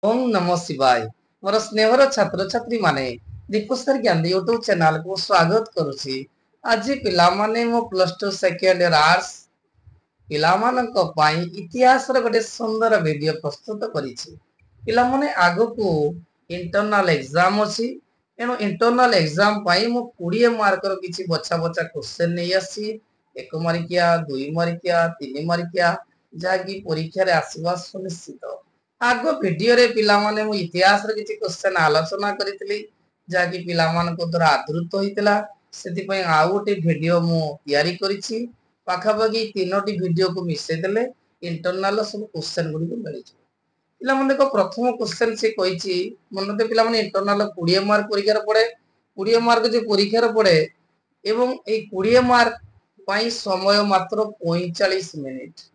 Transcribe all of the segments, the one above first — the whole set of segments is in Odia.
ओम नमो शिवाय मोर स्नेहर छात्र छात्री माने दीपस्तर ज्ञान यूट्यूब चैनल को स्वागत करुछि। आज पिला माने मो प्लस 2 सेकेंड इयर आर्ट्स पिला मानक पई इतिहास र गोटे सुंदर वीडियो प्रस्तुत करिछि। पिला माने आगो को इंटरनल एग्जाम अछि एनो इंटरनल एग्जाम पई मो 20 मार्क रो किछि बछा बछा क्वेश्चन नै आसी। 1 मार्किया 2 मार्किया 3 मार्किया जागी परीक्षा रे आसीबा सुनिश्चित। आगो वीडियो रे पिला माने मु इतिहास रे किछि क्वेश्चन आलोचना करितली जाकी पिला मान को द्वारा आदृत होइतला। सेति पई आ गोटे वीडियो मु तयारी करिछि। पाखा पाखी तीनोटी वीडियो को मिसे देले इंटरनल सब क्वेश्चन गुडी को मिलि छ। पिला माने को प्रथम क्वेश्चन से कहिछि मन दे पिला माने इंटरनल 20 मार्क परीक्षा रे पड़े 20 मार्क जे परीक्षा रे पड़े एवं ए 20 मार्क पई समय मात्र 45 मिनिट।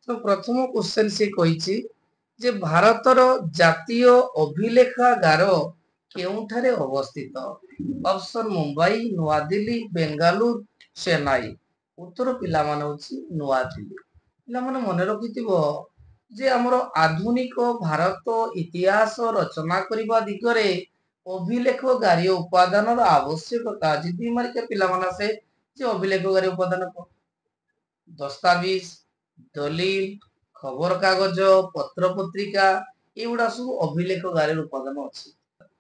तो प्रथम क्वेश्चन से कहिछि जे भारतर जातीय अभिलेखागार केउठारे अवस्थित। ऑप्शन मुंबई नवा दिल्ली बेंगालुरु चेन्नई। उत्तर पिला माने होछि नवा दिल्ली। पिला माने मने रखिथिबो जे हमर आधुनिक भारत इतिहास रचना करिबा दिगरे अभिलेखगारी उपादान आवश्यकता जिति मार्के पिला माने से जे अभिलेखगारी उपादान दस्तावेज दलिल खबर कागज पत्र पत्रिका एगुड़ा सब अभिलेखगारी उपादान अछि।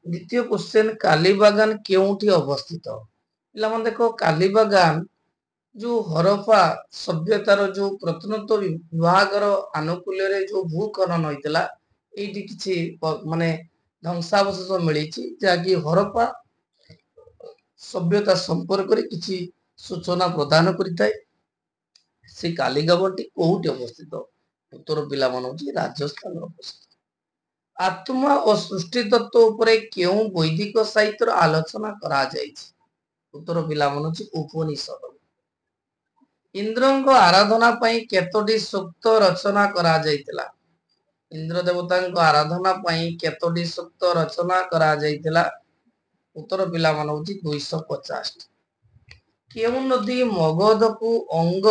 द्वितीय क्वेश्चन कालीबागान केउठी अवस्थित। पिला मन देखो कालीबागान जो हरप्पा सभ्यतार जो प्रत्नतत्व विभाग आनुकूल्य रे जो भूखनन होइतला एठी किछि माने ध्वंसावशेष मिलिछि जाकी हरप्पा सभ्यता संपर्क रे किछि सूचना प्रदान करिताय। से कालीगावटी कोउठी अवस्थित। उत्तर पिला मन होछि राजस्थान अवस्थित। आत्मा और सृष्टि तत्व उपरे केउ वैदिक साहित्य आलोचना करा जायछि। उत्तर पिला मन होछि उपनिषद। इंद्रंग आराधना पई केतोटी सूक्त रचना करा जायतिला। इंद्र देवतांको आराधना पई केतोटी सूक्त रचना करा जायतिला। उत्तर पिला मन होछि 250 टी। केउ नदी मगध को अंग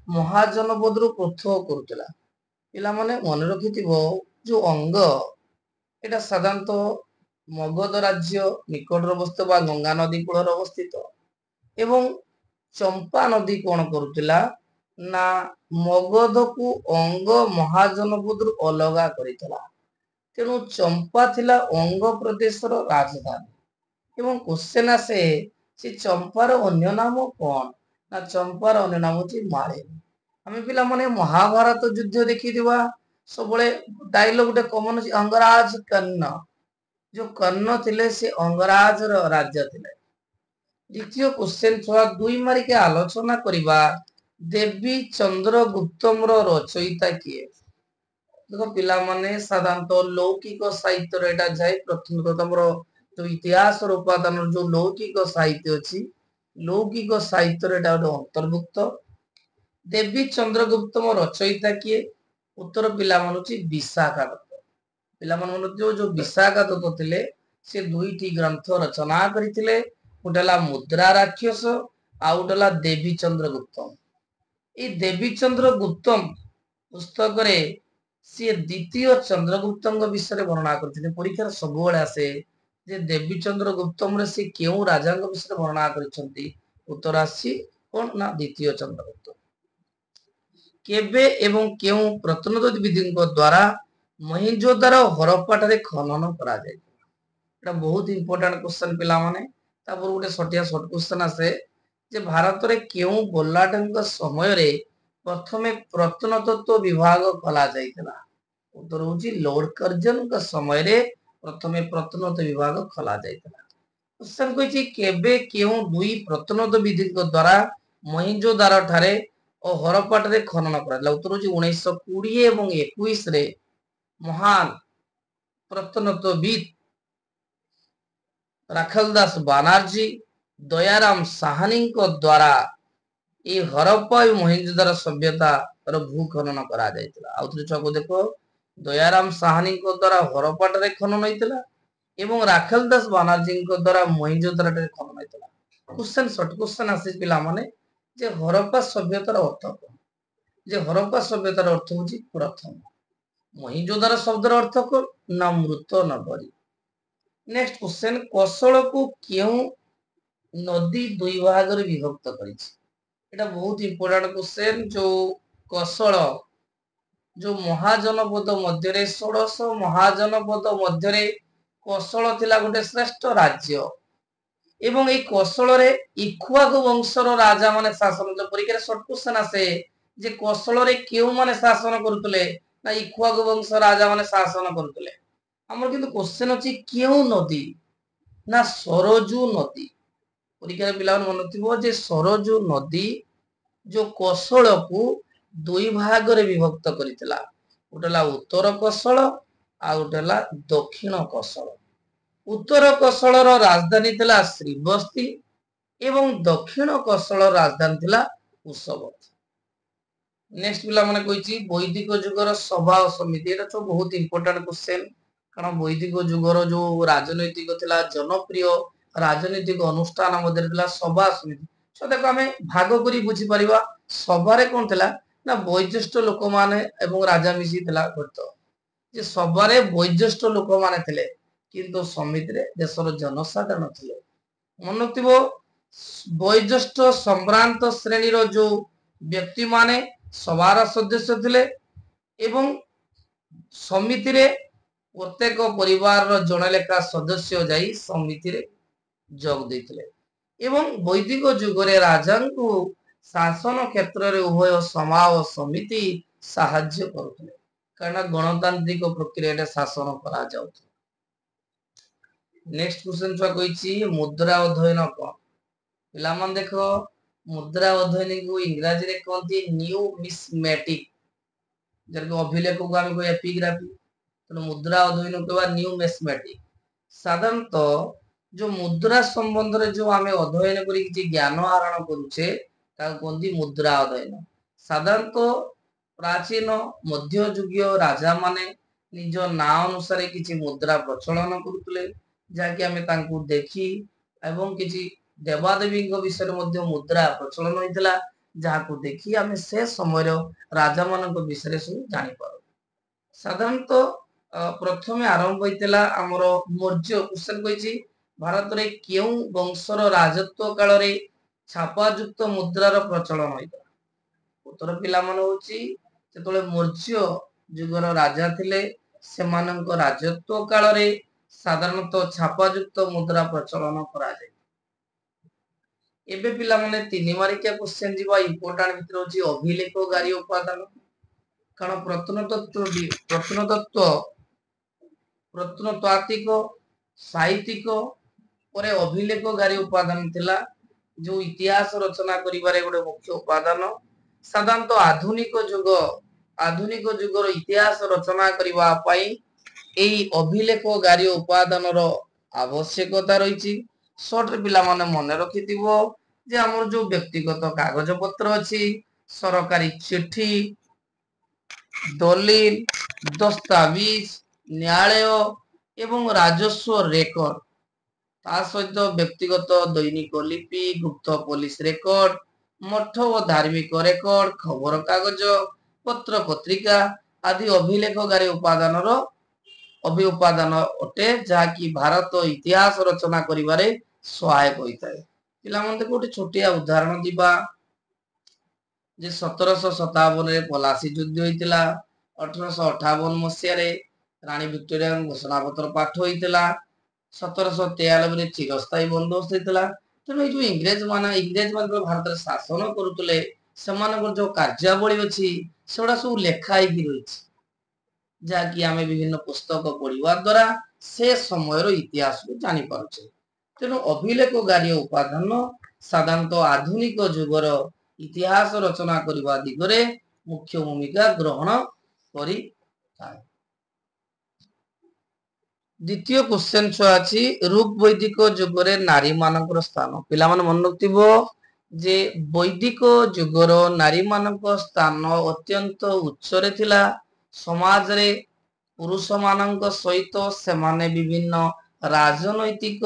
महाजनपद रु पृथक करुतिला। पिला माने मन रखिथिबो जो अंग एटा साधारणतः मगध राज्य निकट अवस्थित बा गंगा नदी कूल अवस्थित एवं चंपा नदी कोन करुतिला ना मगध को अंग महाजनपद रु अलगा करितला। तेनु चंपा थिला अंग प्रदेश रो राजधानी एवं क्वेश्चन आसे से चंपार अन्य नाम कोन ना चंपार अन्य नाम होची मालिनी। हमें पिला माने महाभारत युद्ध देखि दिवा सबले डायलॉग गुटे कॉमन अछि अंगराज कर्ण। जो कर्ण थिले से अंगराज रो राज्य थिले। द्वितीय क्वेश्चन छुआ 2 मारी के आलोचना करिबा देवी चंद्रगुप्तम रो रचयिता किए। देखो पिला माने साधारणतः लौकिक साहित्य रे एटा जाय प्रथम तो हमरो जो इतिहास रो उपादान जो लौकिक साहित्य अछि लौकिक साहित्य रे एटा अंतर्भुक्त। देवी चंद्रगुप्तम रचयिता किए। उत्तर पिला मानुची विशाखा दत्त। पिला मान जो विशाखा दत्त थिले से दुईटी ग्रंथ रचना करिथिले। उडला मुद्रा राक्षस आ उडला देवी चंद्रगुप्तम। ए देवी चंद्रगुप्तम पुस्तक रे से द्वितीय चंद्रगुप्तम विषय वर्णना करथिले। परीक्षा सबोळे आसे जे देवी चंद्रगुप्तम रे से केउ राजा विषय वर्णना करिसंती। उत्तर आसी कोन ना द्वितीय चंद्रगुप्त। केबे एवं केउ प्रत्नतत्व विधि द्वारा महेंजोदारो हरप्पा ठारे खनन करा जाय। एटा बहुत इंपोर्टेंट क्वेश्चन पिला माने तापर गुटे सटिया शॉर्ट क्वेश्चन आसे जे भारत रे केउ बल्लाटंक समय रे प्रथमे प्रत्नतत्व विभाग खोला जायतिला। उत्तर होची लॉर्ड कर्जन का समय रे प्रथमे प्रत्नतत्व विभाग खोला जायतिला। क्वेश्चन कहिछि केबे केउ दुई प्रत्नतत्व विधि द्वारा महेंजोदारो ठारे और हरप्पा ठारे खनन करा। उत्तर होची 1920 एवं 21 रे महान प्रत्नतत्वविद राखलदास बानार्जी दयाराम साहनी को द्वारा ए हरप्पा और मोहेंजोदारो सभ्यता रो भू खनन करा जायतिला। आउथरे छको देखो दयाराम साहनी को द्वारा हरप्पा ठारे खनन होइतिला एवं राखलदास बानार्जी को द्वारा मोहेंजोदारो ठारे खनन होइतिला। क्वेश्चन शॉर्ट क्वेश्चन आसे पिला माने जे हरप्पा सभ्यतार अर्थ कोन। जे हरप्पा सभ्यतार अर्थ होची प्रथम ମହିଯୋଦାର ଶବ୍ଦର ଅର୍ଥ କଣ ନା ମୃତ ନଗରୀ। ନେକ୍ସଟ କ୍ୱେଶ୍ଚନ, କୋଶଳକୁ କେଉଁ ନଦୀ ଦୁଇ ଭାଗରେ ବିଭକ୍ତ କରିଛି? এটা ବହୁତ ଇମ୍ପୋର୍ଟାଣ୍ଟ କ୍ୱେଶ୍ଚନ। ଯୋଉ କୋଶଳ ଯୋଉ ମହାଜନପଦ ମଧ୍ୟରେ 16 ମହାଜନପଦ ମଧ୍ୟରେ କୋଶଳ ଥିଲା ଗୋଟେ ଶ୍ରେଷ୍ଠ ରାଜ୍ୟ ଏବଂ এই କୋଶଳରେ ଇକ୍ଷ୍ୱାକୁ ବଂଶର ରାଜା ମାନେ ଶାସନ, ଯୋଉ ପରୀକ୍ଷାରେ ସର୍ଟ କ୍ୱେଶ୍ଚନ ଆସେ ଯେ କୋଶଳରେ କେଉଁମାନେ ଶାସନ କରୁଥିଲେ ନା ଇକ୍ଷ୍ୱାକୁ ବଂଶ ରାଜା ମାନେ ଶାସନ କରୁଥିଲେ। ଆମର କିନ୍ତୁ କ୍ୱେଶ୍ଚନ ଅଛି କେଉଁ ନଦୀ ନା ସରଜୁ ନଦୀ। ପରୀକ୍ଷାରେ ପିଲାମାନେ ମନେ ଥିବ ଯେ ସରଜୁ ନଦୀ ଯୋଉ କୋଶଳକୁ ଦୁଇ ଭାଗରେ ବିଭକ୍ତ କରିଥିଲା, ଗୋଟେ ହେଲା ଉତ୍ତର କୋଶଳ ଆଉ ଗୋଟେ ହେଲା ଦକ୍ଷିଣ କୋଶଳ। ଉତ୍ତର କୋଶଳର ରାଜଧାନୀ ଥିଲା ଶ୍ରୀବସ୍ତି ଏବଂ ଦକ୍ଷିଣ କୋଶଳର ରାଜଧାନୀ ଥିଲା କୁଶବତୀ। ନେକ୍ସଟ ପିଲାମାନେ କହିଛି ବୈଦିକ ଯୁଗର ସଭା ଓ ସମିତି। এটা ତ ବହୁତ ଇମ୍ପୋର୍ଟାଣ୍ଟ କ୍ୱେଶ୍ଚନ, କାରଣ ବୈଦିକ ଯୁଗର ଯୋଉ ରାଜନୈତିକ ଥିଲା ଜନପ୍ରିୟ ରାଜନୈତିକ ଅନୁଷ୍ଠାନ ମଧ୍ୟରେ ଥିଲା ସଭା ସମିତି। ତ ଦେଖ ଆମେ ଭାଗ କରି ବୁଝିପାରିବା। ସଭାରେ କଣ ଥିଲା ନା ବୟୋଜ୍ୟେଷ୍ଠ ଲୋକମାନେ ଏବଂ ରାଜା ମିଶିଥିଲା ଗଠିତ। ଯେ ସଭାରେ ବୟୋଜ୍ୟେଷ୍ଠ ଲୋକମାନେ ଥିଲେ କିନ୍ତୁ ସମିତିରେ ଦେଶର ଜନସାଧାରଣ ଥିଲେ। ମନେଥିବ ବୟୋଜ୍ୟେଷ୍ଠ ସମ୍ଭ୍ରାନ୍ତ ଶ୍ରେଣୀର ଯୋଉ ବ୍ୟକ୍ତି ମାନେ ସଭାର ସଦସ୍ୟ ଥିଲେ ଏବଂ ସମିତିରେ ପ୍ରତ୍ୟେକ ପରିବାରର ଜଣେ ଲେଖା ସଦସ୍ୟ ଯାଇ ସମିତିରେ ଯୋଗ ଦେଇଥିଲେ ଏବଂ ବୈଦିକ ଯୁଗରେ ରାଜାଙ୍କୁ ଶାସନ କ୍ଷେତ୍ରରେ ଉଭୟ ସଭା ଓ ସମିତି ସାହାଯ୍ୟ କରୁଥିଲେ, କାରଣ ଗଣତାନ୍ତ୍ରିକ ପ୍ରକ୍ରିୟାରେ ଶାସନ କରାଯାଉଥିଲା। ନେକ୍ସଟ କ୍ୱେଶ୍ଚନ ଛୁଆ କହିଛି ମୁଦ୍ରା ଅଧ୍ୟୟନ କଣ? ପିଲାମାନେ ଦେଖ ମୁଦ୍ରା ଅଧ୍ୟୟନକୁ ଇଂରାଜୀରେ କହନ୍ତି ନ୍ୟୁମିସ୍ମେଟିକ, ଯେମିତି ଅଭିଲେଖକୁ ଆମେ କହିବା ଏପିଗ୍ରାଫି, ତେଣୁ ମୁଦ୍ରା ଅଧ୍ୟୟନ କହିବା ନ୍ୟୁମିସ୍ମେଟିକ। ସାଧାରଣତଃ ଯୋଉ ମୁଦ୍ରା ସମ୍ବନ୍ଧରେ ଯୋଉ ଆମେ ଅଧ୍ୟୟନ କରି କିଛି ଜ୍ଞାନ ଆହରଣ କରୁଛେ ତାକୁ କୁହନ୍ତି ମୁଦ୍ରା ଅଧ୍ୟୟନ। ସାଧାରଣତଃ ପ୍ରାଚୀନ ମଧ୍ୟଯୁଗୀୟ ରାଜା ମାନେ ନିଜ ନାଁ ଅନୁସାରେ କିଛି ମୁଦ୍ରା ପ୍ରଚଳନ କରୁଥିଲେ, ଯାହାକି ଆମେ ତାଙ୍କୁ ଦେଖି ଏବଂ କିଛି ଦେବାଦେବୀଙ୍କ ବିଷୟରେ ମଧ୍ୟ ମୁଦ୍ରା ପ୍ରଚଳନ ହୋଇଥିଲା, ଯାହାକୁ ଦେଖି ଆମେ ସେ ସମୟର ରାଜା ମାନଙ୍କ ବିଷୟରେ ସବୁ ଜାଣିପାରୁ। ସାଧାରଣତଃ ପ୍ରଥମେ ଆରମ୍ଭ ହୋଇଥିଲା ଆମର ମୌର୍ଯ୍ୟ। କ୍ୱେଶ୍ଚନ କହିଛି ଭାରତରେ କେଉଁ ବଂଶର ରାଜତ୍ୱ କାଳରେ ଛାପାଯୁକ୍ତ ମୁଦ୍ରାର ପ୍ରଚଳନ ହୋଇଥିଲା? ଉତ୍ତର ପିଲାମାନେ ହଉଛି ଯେତେବେଳେ ମୌର୍ଯ୍ୟ ଯୁଗର ରାଜା ଥିଲେ ସେମାନଙ୍କ ରାଜତ୍ୱ କାଳରେ ସାଧାରଣତଃ ଛାପାଯୁକ୍ତ ମୁଦ୍ରା ପ୍ରଚଳନ କରାଯାଏ। ଏବେ ପିଲାମାନେ 3 ମାର୍କିଆ କ୍ୱେଶ୍ଚନ ଯିବା ଇମ୍ପୋର୍ଟାଣ୍ଟ ଭିତରେ ହଉଛି ଅଭିଲେଖଗାରୀ ଉପାଦାନ, କାରଣ ପ୍ରତ୍ନତାତ୍ତ୍ୱିକ ସାହିତ୍ୟିକ ପରେ ଅଭିଲେଖଗାରୀ ଉପାଦାନ ଥିଲା, ଯୋଉ ଇତିହାସ ରଚନା କରିବାରେ ଗୋଟେ ମୁଖ୍ୟ ଉପାଦାନ। ସାଧାରଣତଃ ଆଧୁନିକ ଯୁଗର ଇତିହାସ ରଚନା କରିବା ପାଇଁ ଏହି ଅଭିଲେଖଗାରୀ ଉପାଦାନର ଆବଶ୍ୟକତା ରହିଛି। ସର୍ଟରେ ପିଲାମାନେ ମନେ ରଖିଥିବ ଯେ ଆମର ଯୋଉ ବ୍ୟକ୍ତିଗତ କାଗଜ ପତ୍ର ଅଛି, ସରକାରୀ ଚିଠି, ଦଲିଲ, ଦସ୍ତାବିଜ, ନ୍ୟାୟାଳୟ ଏବଂ ରାଜସ୍ୱ ରେକର୍ଡ, ତା ସହିତ ବ୍ୟକ୍ତିଗତ ଦୈନିକ ଲିପି, ଗୁପ୍ତ ପୋଲିସ ରେକର୍ଡ, ମଠ ଓ ଧାର୍ମିକ ରେକର୍ଡ, ଖବର କାଗଜ, ପତ୍ର ପତ୍ରିକା ଆଦି ଅଭିଲେଖଗାରୀ ଉପାଦାନ ଅଟେ, ଯାହାକି ଭାରତ ଇତିହାସ ରଚନା କରିବାରେ ସହାୟକ ହୋଇଥାଏ। ପିଲାମାନଙ୍କୁ ଗୋଟେ ଛୋଟିଆ ଉଦାହରଣ ଦିବା ଯେ 1757ରେ ପଲାସି ଯୁଦ୍ଧ ହୋଇଥିଲା, 1858 ମସିହାରେ ରାଣୀ ଭିକ୍ଟୋରିଆଙ୍କ ଘୋଷଣାପତ୍ର ପାଠ ହୋଇଥିଲା, 1793ରେ ଚିରସ୍ଥାୟୀ ବନ୍ଦୋବସ୍ତ ହେଇଥିଲା। ତେଣୁ ଏଇ ଯୋଉ ଇଂରେଜ ମାନେ ଭାରତରେ ଶାସନ କରୁଥିଲେ ସେମାନଙ୍କର ଯୋଉ କାର୍ଯ୍ୟାବଳୀ ଅଛି ସେଗୁଡା ସବୁ ଲେଖା ହେଇକି ରହିଛି, ଯାହାକି ଆମେ ବିଭିନ୍ନ ପୁସ୍ତକ ପଢିବା ଦ୍ୱାରା ସେ ସମୟର ଇତିହାସକୁ ଜାଣିପାରୁଛେ। ତେଣୁ ଅଭିଲେଖଗାରୀ ଉପାଦାନ ସାଧାରଣତଃ ଆଧୁନିକ ଯୁଗର ଇତିହାସ ରଚନା କରିବା ଦିଗରେ ମୁଖ୍ୟ ଭୂମିକା ଗ୍ରହଣ କରିଥାଏ। ଦ୍ୱିତୀୟ କ୍ୱେଶ୍ଚନ ଛୁଆ ଅଛି ଋକ୍ ବୈଦିକ ଯୁଗରେ ନାରୀ ମାନଙ୍କର ସ୍ଥାନ। ପିଲାମାନେ ମନେ ରଖିଥିବ ଯେ ବୈଦିକ ଯୁଗର ନାରୀ ମାନଙ୍କ ସ୍ଥାନ ଅତ୍ୟନ୍ତ ଉଚ୍ଚରେ ଥିଲା। ସମାଜରେ ପୁରୁଷ ମାନଙ୍କ ସହିତ ସେମାନେ ବିଭିନ୍ନ ରାଜନୈତିକ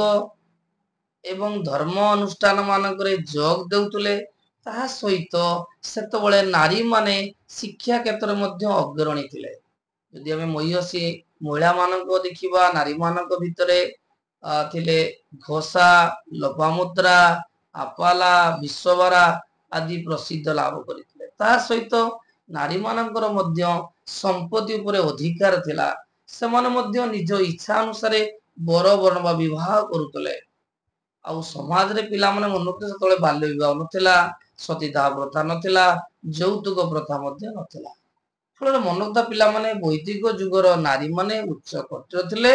ଏବଂ ଧର୍ମ ଅନୁଷ୍ଠାନ ମାନଙ୍କରେ ଯୋଗ ଦେଉଥିଲେ। ତାହା ସହିତ ସେତେବେଳେ ନାରୀ ମାନେ ଶିକ୍ଷା କ୍ଷେତ୍ରରେ ମଧ୍ୟ ଅଗ୍ରଣୀ ଥିଲେ। ଯଦି ଆମେ ମହିଷୀ ମହିଳା ମାନଙ୍କ ଦେଖିବା ନାରୀ ମାନଙ୍କ ଭିତରେ ଥିଲେ ଘୋଷା, ଲୋପାମୁଦ୍ରା, ଆପାଲା, ବିଶ୍ୱବରା ଆଦି ପ୍ରସିଦ୍ଧ ଲାଭ କରିଥିଲେ। ତା ସହିତ ନାରୀ ମାନଙ୍କର ମଧ୍ୟ ସମ୍ପତ୍ତି ଉପରେ ଅଧିକାର ଥିଲା। ସେମାନେ ମଧ୍ୟ ନିଜ ଇଚ୍ଛା ଅନୁସାରେ ବର ବର୍ଣ୍ଣ ବା ବିବାହ କରୁଥିଲେ। ଆଉ ସମାଜରେ ପିଲାମାନେ ମନୁଥିଲେ ସେତେବେଳେ ବାଲ୍ୟ ବିବାହ ନଥିଲା, ସତୀଦାହ ପ୍ରଥା ନଥିଲା, ଯୌତୁକ ପ୍ରଥା ମଧ୍ୟ ନଥିଲା। ଫଳରେ ମନୁଥିବା ପିଲାମାନେ ବୈଦିକ ଯୁଗର ନାରୀ ମାନେ ଉଚ୍ଚ କୋଟିର ଥିଲେ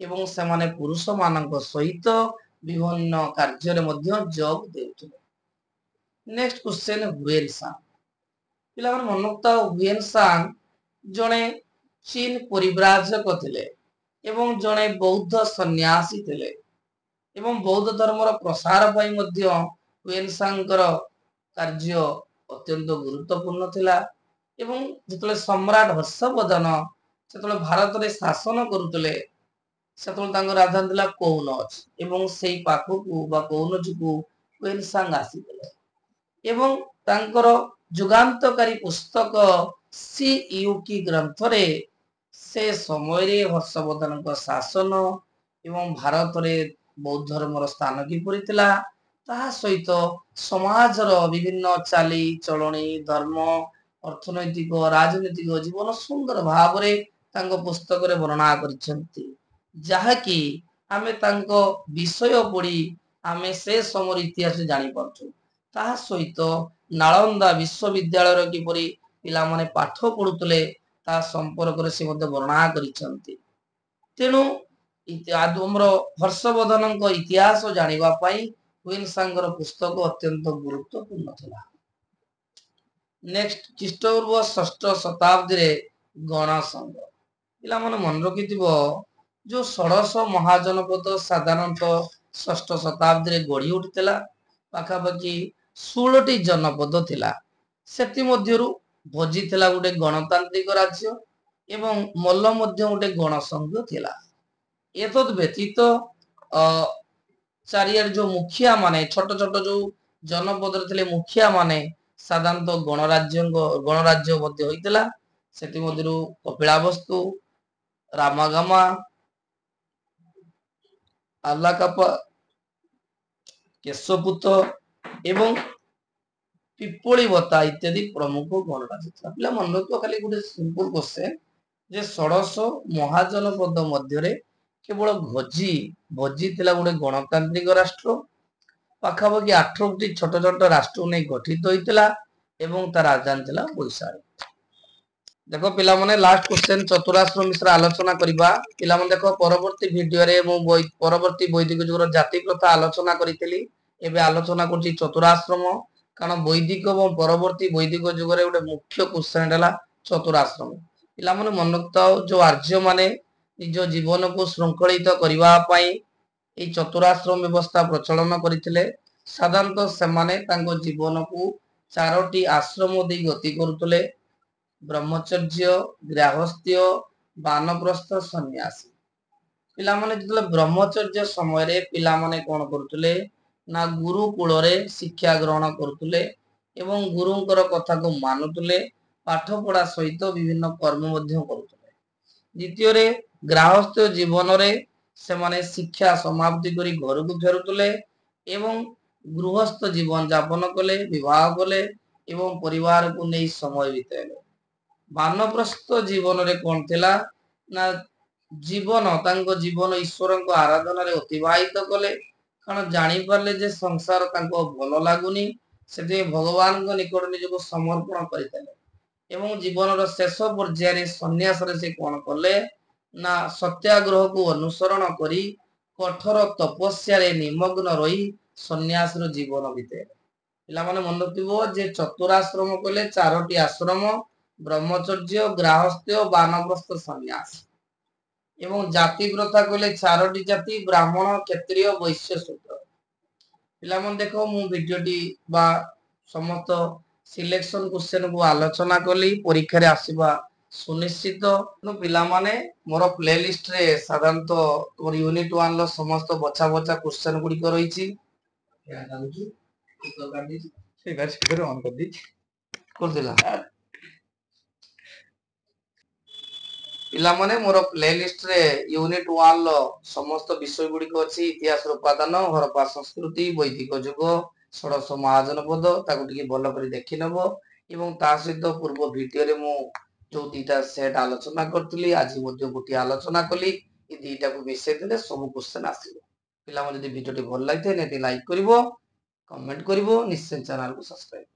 ଏବଂ ସେମାନେ ପୁରୁଷ ମାନଙ୍କ ସହିତ ବିଭିନ୍ନ କାର୍ଯ୍ୟରେ ମଧ୍ୟ ଯୋଗ ଦେଉଥିଲେ। Next question, Hiuen Tsang. ପିଲାମାନେ ମନୁଥିବା ହୁଏନ ସାଂ ଜଣେ ଚୀନ ପରିବ୍ରାଜକ ଥିଲେ ଏବଂ ଜଣେ ବୌଦ୍ଧ ସନ୍ନ୍ୟାସୀ ଥିଲେ ଏବଂ ବୌଦ୍ଧ ଧର୍ମର ପ୍ରସାର ପାଇଁ ମଧ୍ୟ ହୁଏନ ସାଂଙ୍କର କାର୍ଯ୍ୟ ଅତ୍ୟନ୍ତ ଗୁରୁତ୍ୱପୂର୍ଣ୍ଣ ଥିଲା। ଏବଂ ଯେତେବେଳେ ସମ୍ରାଟ ହର୍ଷବର୍ଦ୍ଧନ ସେତେବେଳେ ଭାରତରେ ଶାସନ କରୁଥିଲେ, ସେତେବେଳେ ତାଙ୍କ ରାଜଧାନୀ ଥିଲା କୌନଜ ଏବଂ ସେଇ ପାଖକୁ ବା କୌନଜକୁ ହୁଏନ ସାଂ ଆସିଥିଲେ ଏବଂ ତାଙ୍କର ଯୁଗାନ୍ତକାରୀ ପୁସ୍ତକ ସି ୟୁକି ଗ୍ରନ୍ଥରେ ସେ ସମୟରେ ହର୍ଷବର୍ଦ୍ଧନଙ୍କ ଶାସନ ଏବଂ ଭାରତରେ ବୌଦ୍ଧ ଧର୍ମର ସ୍ଥାନ କିପରି ଥିଲା, ତାହା ସହିତ ସମାଜର ବିଭିନ୍ନ ଚାଲି ଚଳଣି, ଧର୍ମ, ଅର୍ଥନୈତିକ, ରାଜନୈତିକ ଜୀବନ ସୁନ୍ଦର ଭାବରେ ତାଙ୍କ ପୁସ୍ତକରେ ବର୍ଣ୍ଣନା କରିଛନ୍ତି, ଯାହାକି ଆମେ ତାଙ୍କ ବିଷୟ ପଢି ଆମେ ସେ ସମୟର ଇତିହାସ ଜାଣିପାରୁଛୁ। ତାହା ସହିତ ନାଳନ୍ଦା ବିଶ୍ୱବିଦ୍ୟାଳୟର କିପରି ପିଲାମାନେ ପାଠ ପଢୁଥିଲେ ତା ସମ୍ପର୍କରେ ସେ ମଧ୍ୟ ବର୍ଣ୍ଣନା କରିଛନ୍ତି। ତେଣୁ ଆମର ହର୍ଷବର୍ଦ୍ଧନଙ୍କ ଇତିହାସ ଜାଣିବା ପାଇଁ ହୁଏନ ସାଂଙ୍କର ପୁସ୍ତକ ଅତ୍ୟନ୍ତ ଗୁରୁତ୍ୱପୂର୍ଣ୍ଣ ଥିଲା। ନେକ୍ସଟ, ଖ୍ରୀଷ୍ଟପୂର୍ବ 6ଠ ଶତାବ୍ଦୀରେ ଗଣ ସଂଘ। ପିଲାମାନେ ମନେ ରଖିଥିବ, ଯୋଉ ଷୋଡଶ ମହାଜନପଦ ସାଧାରଣତଃ 6ଠ ଶତାବ୍ଦୀରେ ଗଢି ଉଠିଥିଲା। ପାଖାପାଖି 16ଟି ଜନପଦ ଥିଲା। ସେଥିମଧ୍ୟରୁ ଭୋଜି ଥିଲା ଗୋଟେ ଗଣତାନ୍ତ୍ରିକ ରାଜ୍ୟ ଏବଂ ମଲ୍ଲ ମଧ୍ୟ ଗୋଟେ ଗଣସଂଘ ଥିଲା। ଏତଦ୍ ବ୍ୟତୀତ ଚାରିଆଡେ ଯୋଉ ମୁଖିଆ ମାନେ ଛୋଟ ଛୋଟ ଯୋଉ ଜନପଦରେ ଥିଲେ ମୁଖିଆ ମାନେ ସାଧାରଣତଃ ଗଣରାଜ୍ୟ ମଧ୍ୟ ହୋଇଥିଲା। ସେଥିମଧ୍ୟରୁ କପିଳାବସ୍ତୁ, ରାମାଗାମା, ଆଲାକାପା, କେଶପୁତ ଏବଂ ପିପଳି ବତା ଇତ୍ୟାଦି ପ୍ରମୁଖ ଗଣରାଜ୍ୟ ଥିଲା। ପିଲା ମନେ ରଖିବ, ଖାଲି ଗୋଟେ ସିମ୍ପଲ କ୍ୱେଶ୍ଚନ ଯେ ଷୋଡଶ ମହାଜନପଦ ମଧ୍ୟରେ କେବଳ ଭୋଜି ଥିଲା ଗୋଟେ ଗଣତାନ୍ତ୍ରିକ ରାଷ୍ଟ୍ର। ପାଖାପାଖି 8ଟି ଛୋଟ ଛୋଟ ରାଷ୍ଟ୍ରକୁ ନେଇ ଗଠିତ ହୋଇଥିଲା ଏବଂ ତା ରାଜଧାନୀ ଥିଲା ବୈଶାଳୀ। ଦେଖ ପିଲାମାନେ, ଲାଷ୍ଟ କ୍ୱେଶ୍ଚନ ଚତୁରାଶ୍ର ବିଷୟରେ ଆଲୋଚନା କରିବା। ପିଲାମାନେ ଦେଖ, ପରବର୍ତ୍ତୀ ଭିଡିଓରେ ମୁଁ ପରବର୍ତ୍ତୀ ବୈଦିକ ଯୁଗର ଜାତି ପ୍ରଥା ଆଲୋଚନା କରିଥିଲି। ଏବେ ଆଲୋଚନା କରୁଛି ଚତୁରାଶ୍ରମ, କାରଣ ବୈଦିକ ଏବଂ ପରବର୍ତ୍ତୀ ବୈଦିକ ଯୁଗରେ ଗୋଟେ ମୁଖ୍ୟ କ୍ୱେଶ୍ଚନ ହେଲା ଚତୁରାଶ୍ରମ। ପିଲାମାନେ ମନେ ରଖିଥାଅ, ଯୋଉ ଆର୍ଯ୍ୟ ମାନେ ନିଜ ଜୀବନକୁ ଶୃଙ୍ଖଳିତ କରିବା ପାଇଁ ଏଇ ଚତୁରାଶ୍ରମ ବ୍ୟବସ୍ଥା ପ୍ରଚଳନ କରିଥିଲେ। ସାଧାରଣତଃ ସେମାନେ ତାଙ୍କ ଜୀବନକୁ 4ଟି ଆଶ୍ରମ ଦେଇ ଗତି କରୁଥିଲେ: ବ୍ରହ୍ମଚର୍ଯ୍ୟ, ଗ୍ରାହସ୍ଥ୍ୟ, ବାନପ୍ରସ୍ଥ, ସନ୍ନ୍ୟାସୀ। ପିଲାମାନେ ଯେତେବେଳେ ବ୍ରହ୍ମଚର୍ଯ୍ୟ ସମୟରେ ପିଲାମାନେ କଣ କରୁଥିଲେ ନା ଗୁରୁକୂଳରେ ଶିକ୍ଷା ଗ୍ରହଣ କରୁଥିଲେ ଏବଂ ଗୁରୁଙ୍କର କଥାକୁ ମାନୁଥିଲେ, ପାଠ ପଢା ସହିତ ବିଭିନ୍ନ କର୍ମ ମଧ୍ୟ କରୁଥିଲେ। ଦ୍ୱିତୀୟରେ, ଗ୍ରାହସ୍ଥ ଜୀବନରେ ସେମାନେ ଶିକ୍ଷା ସମାପ୍ତି କରି ଘରକୁ ଫେରୁଥିଲେ ଏବଂ ଗୃହସ୍ଥ ଜୀବନ ଯାପନ କଲେ, ବିବାହ କଲେ ଏବଂ ପରିବାରକୁ ନେଇ ସମୟ ବିତାଇଲେ। ବାନପ୍ରସ୍ଥ ଜୀବନରେ କଣ ଥିଲା ନା ତାଙ୍କ ଜୀବନ ଈଶ୍ୱରଙ୍କ ଆରାଧନାରେ ଅତିବାହିତ କଲେ, କାରଣ ଜାଣିପାରିଲେ ଯେ ସଂସାର ତାଙ୍କୁ ଭଲ ଲାଗୁନି, ସେଥିପାଇଁ ଭଗବାନଙ୍କ ନିକଟ ନିଜକୁ ସମର୍ପଣ କରିଥିଲେ ଏବଂ ଜୀବନର ଶେଷ ପର୍ଯ୍ୟାୟରେ ସନ୍ନ୍ୟାସରେ ସେ କଣ କଲେ ନା ସତ୍ୟାଗ୍ରହକୁ ଅନୁସରଣ କରି କଠୋର ତପସ୍ୟାରେ ନିମଗ୍ନ ରହି ସନ୍ନ୍ୟାସର ଜୀବନ ବିତେଇଲେ। ପିଲାମାନେ ମନେ ରଖିଥିବ ଯେ ଚତୁରାଶ୍ରମ କହିଲେ 4ଟି ଆଶ୍ରମ: ବ୍ରହ୍ମଚର୍ଯ୍ୟ, ଗ୍ରାହସ୍ଥ୍ୟ, ବାନପ୍ରସ୍ଥ, ସନ୍ନ୍ୟାସ। ଏବଂ ଜାତି ପ୍ରଥା କହିଲେ 4ଟି ଜାତି: ବ୍ରାହ୍ମଣ, କ୍ଷତ୍ରିୟ, ବୈଶ୍ୟ, ଶୂଦ୍ର। ପିଲାମାନେ ଦେଖ, ମୁଁ ଭିଡିଓଟି ବା ସମସ୍ତ ସିଲେକ୍ସନ କ୍ୱେଶ୍ଚନକୁ ଆଲୋଚନା କଲି, ପରୀକ୍ଷାରେ ଆସିବା ସୁନିଶ୍ଚିତ। ପିଲାମାନେ ମୋର ପ୍ଲେଲିଷ୍ଟରେ ସାଧାରଣତଃ ମୋର ୟୁନିଟ 1 ର ସମସ୍ତ ବଛା ବଛା କ୍ୱେଶ୍ଚନ ଗୁଡିକ ରହିଛି। ଅନ୍ କରିଦେଇଛି। ପିଲାମାନେ ମୋର ପ୍ଲେଲିଷ୍ଟ ରେ ୟୁନିଟ୍ 1 ର ସମସ୍ତ ବିଷୟ ଗୁଡିକ ଅଛି। ଇତିହାସର ଉପାଦାନ, ହରପ୍ପା ସଂସ୍କୃତି, ବୈଦିକ ଯୁଗ, ଷୋଡଶ ମହାଜନପଦ, ତାକୁ ଟିକେ ଭଲ କରି ଦେଖି ନେବ ଏବଂ ତା ସହିତ ପୂର୍ବ ଭିଡିଓରେ ମୁଁ ଯୋଉ ଦିଟା ସେଟ୍ ଆଲୋଚନା କରିଥିଲି ଆଜି ମଧ୍ୟ ଗୋଟିଏ ଆଲୋଚନା କଲି। ଏ ଦିଟାକୁ ମିଶେଇ ଦେଲେ ସବୁ କ୍ୱେଶ୍ଚନ ଆସିବ। ପିଲାମାନେ ଯଦି ଭିଡିଓଟି ଭଲ ଲାଗିଥାଏ ନିହାତି ଲାଇକ୍ କରିବ, କମେଣ୍ଟ କରିବ, ନିଶ୍ଚୟ ଚ୍ୟାନେଲକୁ ସବସ୍କ୍ରାଇବ